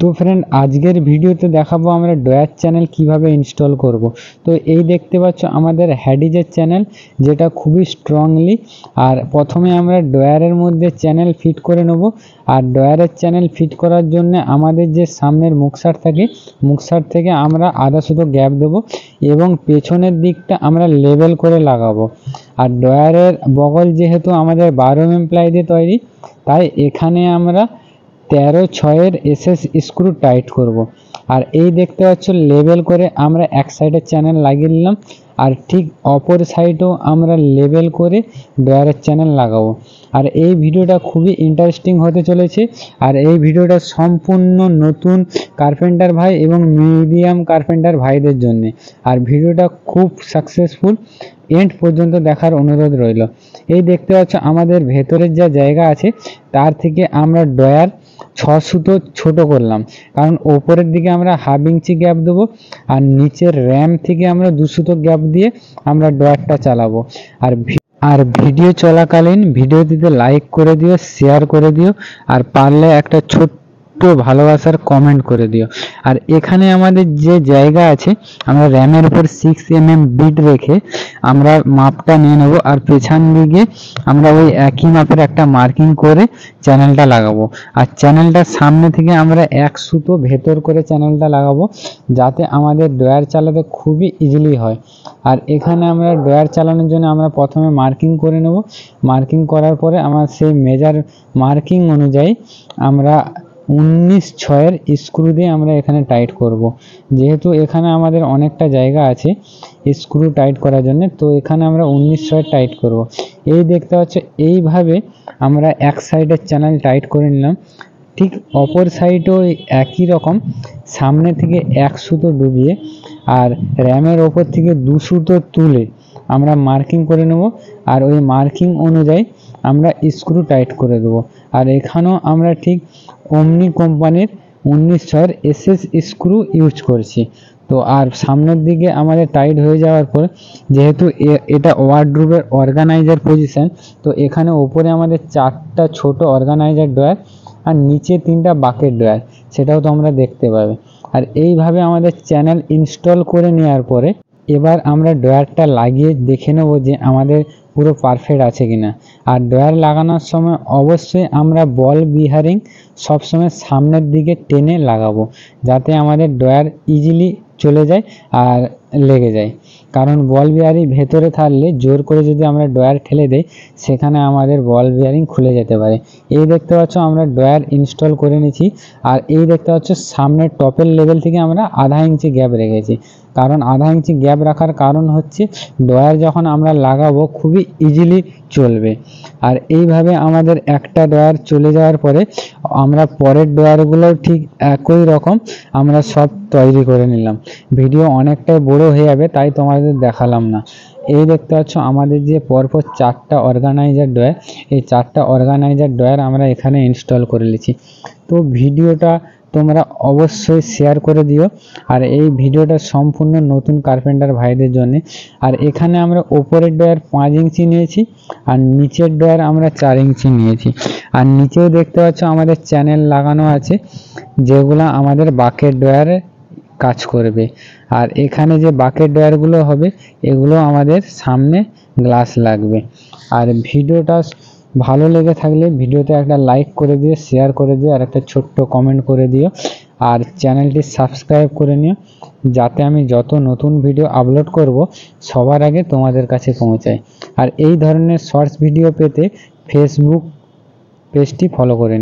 তো ফ্রেন্ড, আজকের ভিডিওতে দেখাবো আমরা ডয়ার চ্যানেল কিভাবে ইনস্টল করব। তো এই দেখতে পাচ্ছ আমাদের হ্যাডিজের চ্যানেল, যেটা খুবই স্ট্রংলি। আর প্রথমে আমরা ডয়ারের মধ্যে চ্যানেল ফিট করে নেব। আর ডয়ারের চ্যানেল ফিট করার জন্য আমাদের যে সামনের মুখসার থাকে, মুখসার থেকে আমরা আধা শুধু গ্যাপ দেবো এবং পেছনের দিকটা আমরা লেবেল করে লাগাবো। আর ডয়ারের বগল যেহেতু আমাদের 12 mm প্লাই দিয়ে তৈরি, তাই এখানে আমরা 13/6 SS স্ক্রু টাইট করব। আর এই দেখতে পাচ্ছ লেবেল করে আমরা এক সাইডের চ্যানেল লাগিয়ে নিলাম, আর ঠিক অপর সাইডেও আমরা লেবেল করে ডয়ারের চ্যানেল লাগাবো। আর এই ভিডিওটা খুবই ইন্টারেস্টিং হতে চলেছে। আর এই ভিডিওটা সম্পূর্ণ নতুন কার্পেন্টার ভাই এবং মিডিয়াম কার্পেন্টার ভাইদের জন্য। আর ভিডিওটা খুব সাকসেসফুল, এন্ড পর্যন্ত দেখার অনুরোধ রইল। এই দেখতে পাচ্ছ আমাদের ভেতরের যা জায়গা আছে তার থেকে আমরা ডয়ার 6 সুতো ছোট করলাম, কারণ ওপরের দিকে আমরা 1/2 ইঞ্চি গ্যাপ দেবো আর নিচের র্যাম থেকে আমরা 2 সুতো গ্যাপ দিয়ে আমরা ডয়ারটা চালাবো। আর ভিডিও চলাকালীন ভিডিওটিতে লাইক করে দিও, শেয়ার করে দিও, আর পারলে একটা ছোট্ট ভালোবাসার কমেন্ট করে দিও। আর এখানে আমাদের যে জায়গা আছে, আমরা র্যামের উপর 6 mm বিট রেখে আমরা মাপটা নিয়ে নেব। আর পেছন দিকে আমরা ওই একই মাপের একটা মার্কিং করে চ্যানেলটা লাগাবো। আর চ্যানেলটার সামনে থেকে আমরা 1 সুতো ভেতর করে চ্যানেলটা লাগাবো, যাতে আমাদের ডয়ার চালাতে খুবই ইজিলি হয়। আর এখানে আমরা ডয়ার চালানোর জন্য আমরা প্রথমে মার্কিং করে নেব। মার্কিং করার পরে আমরা সেই মেজার মার্কিং অনুযায়ী আমরা 19/6 স্ক্রু দিয়ে আমরা এখানে টাইট করব। যেহেতু এখানে আমাদের অনেকটা জায়গা আছে স্ক্রু টাইট করার জন্য, তো এখানে আমরা 19/6 টাইট করব। এই দেখতে পাচ্ছ এইভাবে আমরা এক সাইডের চ্যানেল টাইট করে নিলাম। ঠিক অপর সাইডেও একই রকম সামনে থেকে 1 সুতো ডুবিয়ে আর র্যামের ওপর থেকে 2 সুতো তুলে আমরা মার্কিং করে নেব। আর ওই মার্কিং অনুযায়ী আমরা স্ক্রু টাইট করে দেবো। আর এখানেও আমরা ঠিক ওমনি কোম্পানির 19/6 SS স্ক্রু ইউজ করছি। তো আর সামনের দিকে আমাদের টাইট হয়ে যাওয়ার পর, যেহেতু এটা ওয়ার্ডরোবের অর্গানাইজার পজিশন, তো এখানে ওপরে আমাদের 4টা ছোট অর্গানাইজার ডয়ার আর নিচে 3টা বাকেট ডয়ার, সেটাও তোমরা দেখতে পাবে। আর এইভাবে আমাদের চ্যানেল ইনস্টল করে নেওয়ার পরে এবার আমরা ডয়ারটা লাগিয়ে দেখে নেব যে আমাদের পুরো পারফেক্ট আছে কিনা। আর ডয়ার লাগানোর সময় অবশ্যই আমরা বল বিয়ারিং সবসময় সামনের দিকে টেনে লাগাবো, যাতে আমাদের ডয়ার ইজিলি চলে যায় আর লেগে যায়। কারণ বল বিয়ারিং ভেতরে থাকলে জোর করে যদি আমরা ডয়ার ঠেলে দেই, সেখানে আমাদের বল বিয়ারিং খুলে যেতে পারে। এই দেখতে পাচ্ছ আমরা ডয়ার ইনস্টল করে নিয়েছি। আর এই দেখতে পাচ্ছ সামনের টপের লেভেল থেকে আমরা 1/2 ইঞ্চি গ্যাপ রেখেছি। কারণ 1/2 ইঞ্চি গ্যাপ রাখার কারণ হচ্ছে ডয়ার যখন আমরা লাগাবো খুবই ইজিলি চলবে। আর এইভাবে আমাদের একটা ডয়ার চলে যাওয়ার পরে আমরা পরের ডয়ারগুলো ঠিক একই রকম আমরা সব তৈরি করে নিলাম। ভিডিও অনেকটাই বড় হয়ে যাবে, তাই তোমাদের দেখালাম না। এই দেখতে পাচ্ছ আমাদের যে পরপর 4টা অর্গানাইজার ডয়ার, এই 4টা অর্গানাইজার ডয়ার আমরা এখানে ইনস্টল করে নিয়েছি। তো ভিডিওটা তোমরা অবশ্যই শেয়ার করে দিও। আর এই ভিডিওটা সম্পূর্ণ নতুন কার্পেন্টার ভাইদের জন্য। আর এখানে আমরা ওপরের ডয়ার 5 ইঞ্চি নিয়েছি আর নিচের ডয়ার আমরা 4 ইঞ্চি নিয়েছি। আর নিচেও দেখতে পাচ্ছ আমাদের চ্যানেল লাগানো আছে, যেগুলো আমাদের বাকেট ডয়ারে কাজ করবে। আর এখানে যে বাকেট ডয়ারগুলো হবে, এগুলো আমাদের সামনে গ্লাস লাগবে। আর ভিডিওটা ভালো লেগে থাকলে ভিডিওতে একটা লাইক করে দিও, শেয়ার করে দিও, আর একটা ছোট্ট কমেন্ট করে দিও। আর চ্যানেলটি সাবস্ক্রাইব করে নিও, যাতে আমি যত নতুন ভিডিও আপলোড করব সবার আগে তোমাদের কাছে পৌঁছায়। আর এই ধরনের শর্টস ভিডিও পেতে ফেসবুক পেজটি ফলো করে নিও।